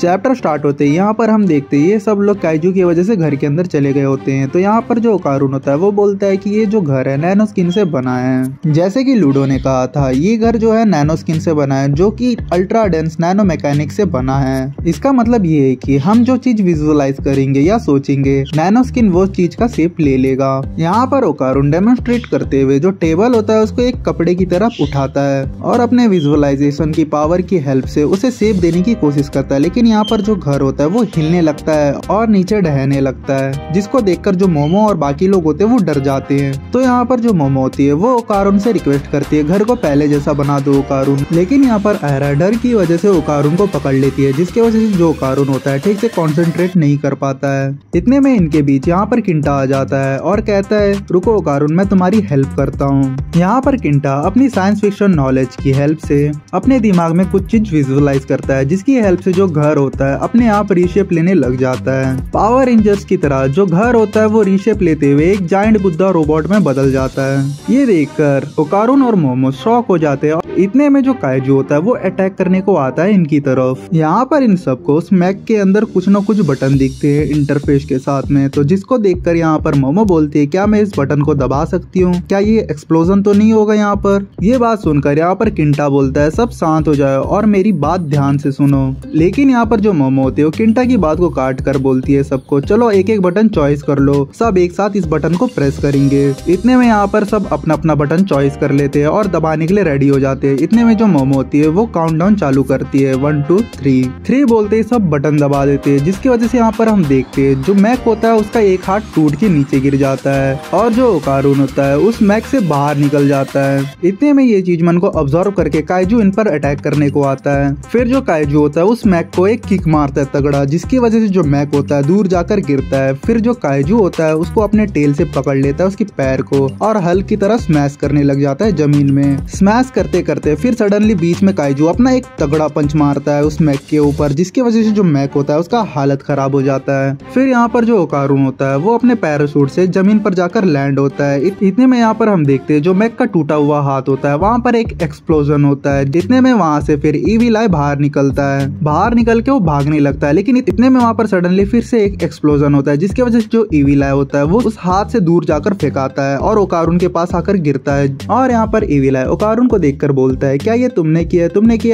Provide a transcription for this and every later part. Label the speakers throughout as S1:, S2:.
S1: Chapter start होते हैं यहाँ पर हम देखते हैं ये सब लोग काइजू की वजह से घर के अंदर चले गए होते हैं। तो यहाँ पर जो ओकारुन होता है वो बोलता है कि ये जो घर है नैनो स्किन से बना है। जैसे कि लूडो ने कहा था ये घर जो है नैनो स्किन से बना है जो कि अल्ट्रा डेंस नैनो मैकेनिक से बना है। इसका मतलब ये है कि हम जो चीज विजुअलाइज करेंगे या सोचेंगे नैनो स्किन वो चीज का शेप ले लेगा। यहाँ पर ओकारुन डेमोन्स्ट्रेट करते हुए जो टेबल होता है उसको एक कपड़े की तरफ उठाता है और अपने विजुअलाइजेशन की पावर की हेल्प से उसे शेप देने की कोशिश करता है। लेकिन यहाँ पर जो घर होता है वो हिलने लगता है और नीचे ढहने लगता है, जिसको देखकर जो मोमो और बाकी लोग होते हैं वो डर जाते हैं। तो यहाँ पर जो मोमो होती है वो ओकारुन से रिक्वेस्ट करती है घर को पहले जैसा बना दो ओकारुन। लेकिन यहाँ पर आयरा डर की वजह से ओकारुन को पकड़ लेती है, जिसकी वजह से जो ओकारुन होता है ठीक से कॉन्सेंट्रेट नहीं कर पाता है। इतने में इनके बीच यहाँ पर किंटा आ जाता है और कहता है रुको ओकारुन मैं तुम्हारी हेल्प करता हूँ। यहाँ पर किंटा अपनी साइंस फिक्शन नॉलेज की हेल्प से अपने दिमाग में कुछ चीज विजुअलाइज करता है, जिसकी हेल्प से जो घर होता है अपने आप रीशेप लेने लग जाता है। पावर रेंजर्स की तरह जो घर होता है वो रीशेप लेते हुए एक जायंट बुद्धा रोबोट में बदल जाता है। ये देखकर ओकारुन और मोमो शॉक हो जाते हैं। इतने में जो काइजू होता है वो अटैक करने को आता है इनकी तरफ। यहाँ पर इन सबको स्मैक के अंदर कुछ न कुछ बटन दिखते हैं इंटरफेस के साथ में, तो जिसको देखकर यहाँ पर मोमो बोलती है क्या मैं इस बटन को दबा सकती हूँ, क्या ये एक्सप्लोजन तो नहीं होगा यहाँ पर। ये बात सुनकर यहाँ पर किंटा बोलता है सब शांत हो जाए और मेरी बात ध्यान से सुनो। लेकिन यहाँ पर जो मोमो होती है वो किंटा की बात को काट कर बोलती है सबको चलो एक एक बटन चॉइस कर लो, सब एक साथ इस बटन को प्रेस करेंगे। इतने में यहाँ पर सब अपना अपना बटन चॉइस कर लेते हैं और दबाने के लिए रेडी हो जाते हैं। इतने में जो मोमो होती है वो काउंटडाउन चालू करती है 1 2 3 3 बोलते ही सब बटन दबा देते हैं, जिसकी वजह से यहाँ पर हम देखते हैं जो मैक होता है उसका एक हाथ टूट के नीचे गिर जाता है और जो ओकारुन होता है उस मैक से बाहर निकल जाता है। इतने में ये चीज मन को ऑब्जर्व करके काइजू इन पर अटैक करने को आता है। फिर जो काइजू होता है उस मैक को एक किक मारता है तगड़ा, जिसकी वजह से जो मैक होता है दूर जाकर गिरता है। फिर जो काइजू होता है उसको अपने टेल से पकड़ लेता है उसकी पैर को और हल की तरह स्मैश करने लग जाता है जमीन में। स्मैश करते करते फिर सडनली बीच में काइजू अपना एक तगड़ा पंच मारता है उस मैक के ऊपर, जिसकी वजह से जो मैक होता है उसका हालत खराब हो जाता है। फिर यहाँ पर जो ओकारुन होता है वो अपने पैराशूट से जमीन पर जाकर लैंड होता है। इतने में यहाँ पर हम देखते हैं जो मैक का टूटा हुआ हाथ होता है वहाँ पर एक एक्सप्लोजन होता है, जितने में वहाँ से फिर ईविल आई बाहर निकलता है। बाहर निकल के वो भागने लगता है, लेकिन इतने में वहाँ पर सडनली फिर से एक एक्सप्लोजन होता है, जिसकी वजह से जो ईविल आई होता है वो उस हाथ से दूर जाकर फेंकाता है और ओकारुन के पास आकर गिरता है। और यहाँ पर ईविल आई ओकारुन को देखकर बोलता है क्या ये तुमने किया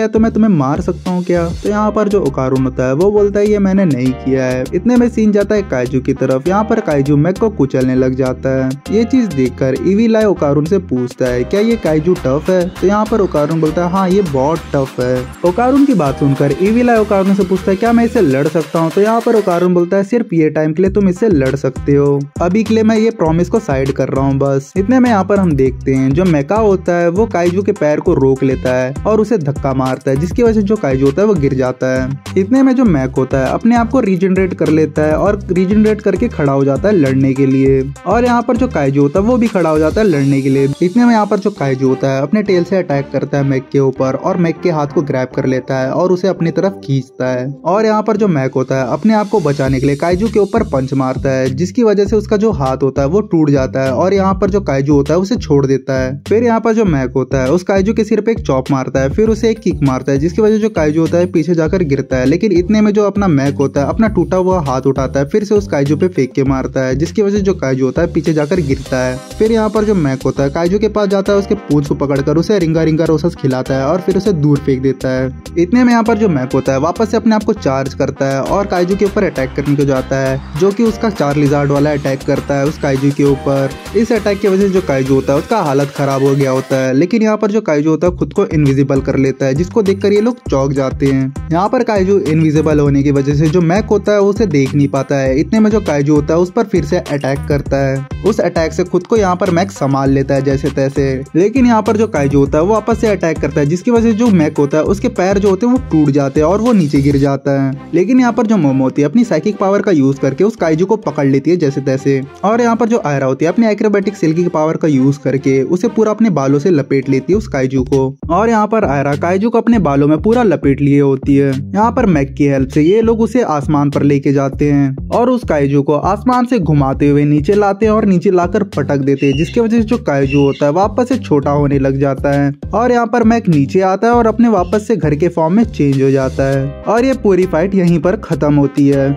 S1: है तो मैं तुम्हें मार सकता हूँ क्या। तो यहाँ पर जो ओकारुन होता है वो बोलता है ये मैंने नहीं किया है। इतने में सीन जाता है काइजू की तरफ। यहाँ पर काइजू मैक को कुचलने लग जाता है। ये चीज देखकर ईविल आई ओकारुन से पूछता है क्या ये काइजू टफ है। तो यहाँ पर ओकारुन बोलता है हाँ ये बहुत टफ है। ओकारुन की बात सुनकर ईविल आई ओकारुन से पूछता है क्या मैं इसे लड़ सकता हूँ। तो यहाँ पर ओकारुन बोलता है सिर्फ ये टाइम के लिए तुम इससे लड़ सकते हो, अभी के लिए मैं ये प्रॉमिस को साइड कर रहा हूँ बस। इतने में यहाँ पर हम देखते हैं जो मेका होता है वो काइजू के पैर को रोक लेता है और उसे धक्का मारता है, जिसकी वजह से जो काइजू होता है वो गिर जाता है। इतने में जो मैक होता है अपने आप को रीजनरेट कर लेता है और रीजनरेट करके खड़ा हो जाता है लड़ने के लिए। और यहाँ पर जो काइजू होता है वो भी खड़ा हो जाता है लड़ने के लिए। इतने में यहाँ पर जो काइजू होता है अपने टेल से अटैक करता है मैक के ऊपर और मैक के हाथ को ग्रैब कर लेता है और उसे अपनी तरफ खींचता है। और यहाँ पर जो मैक होता है अपने आप को बचाने के लिए काइजू के ऊपर पंच मारता है, जिसकी वजह से उसका जो हाथ होता है वो टूट जाता है और यहाँ पर जो काइजू होता है उसे छोड़ देता है। फिर यहाँ पर जो मैक होता है उस काइजू के सिर पे एक चॉप मारता है, फिर उसे एक किक मारता है, जिसकी वजह से जो काइजू होता है पीछे जाकर गिरता है। लेकिन इतने में जो अपना मैक होता है अपना टूटा हुआ हाथ उठाता है, फिर से उस काइजू पे फेंक के मारता है, जिसकी वजह से जो काइजू होता है पीछे जाकर गिरता है। फिर यहाँ पर जो मैक होता है काइजू के पास जाता है, उसके पूंछ को पकड़कर उसे रिंगा रिंगा रोसस खिलाता है और फिर उसे दूर फेंक देता है। इतने में यहाँ पर जो मैक होता है वापस से अपने आप को चार्ज करता है और काइजू के ऊपर अटैक करने को जाता है, जो कि उसका चार्लिजार्ड वाला अटैक करता है उस काइजू के ऊपर। इस अटैक की वजह से जो काइजू होता है उसका हालत खराब हो गया होता है। लेकिन यहाँ पर जो काइजू होता है खुद को इनविजिबल कर लेता है, जिसको देखकर ये लोग चौंक जाते हैं। यहाँ पर काइजू इनविजिबल होने की वजह से जो मैक होता है उसे देख नहीं पाता है। इतने में जो काइजू होता है उस पर फिर से अटैक करता है। उस अटैक से खुद को यहाँ पर मैक संभाल लेता है जैसे तैसे। लेकिन यहाँ पर जो काइजू होता है वो वापस से अटैक करता है, जिसकी वजह से जो मैक होता है उसके पैर जो होते हैं वो टूट जाते हैं और वो नीचे गिर जाता है। लेकिन यहाँ पर जो मोमो होती है अपनी साइकिक पावर का यूज करके उस काइजू को पकड़ लेती है जैसे तैसे। और यहाँ पर जो आयरा होती है अपनी एक्रोबैटिक सिल्की पावर का यूज करके उसे पूरा अपने बालों से लपेट लेती है उस काइजू को। और यहाँ पर आयरा काइजू को अपने बालों में पूरा लपेट लिए होती है। यहाँ पर मैक की हेल्प से ये लोग उसे आसमान पर लेके जाते हैं और उस काइजू को आसमान से घुमाते हुए नीचे लाते हैं और नीचे लाकर पटक देते हैं, जिसकी वजह से जो काइजू होता है वापस से छोटा होने लग जाता है। और यहाँ पर मैक नीचे आता है और अपने वापस से घर के फॉर्म में चेंज हो जाता है। और और ये पूरी फाइट यहीं पर खत्म होती है।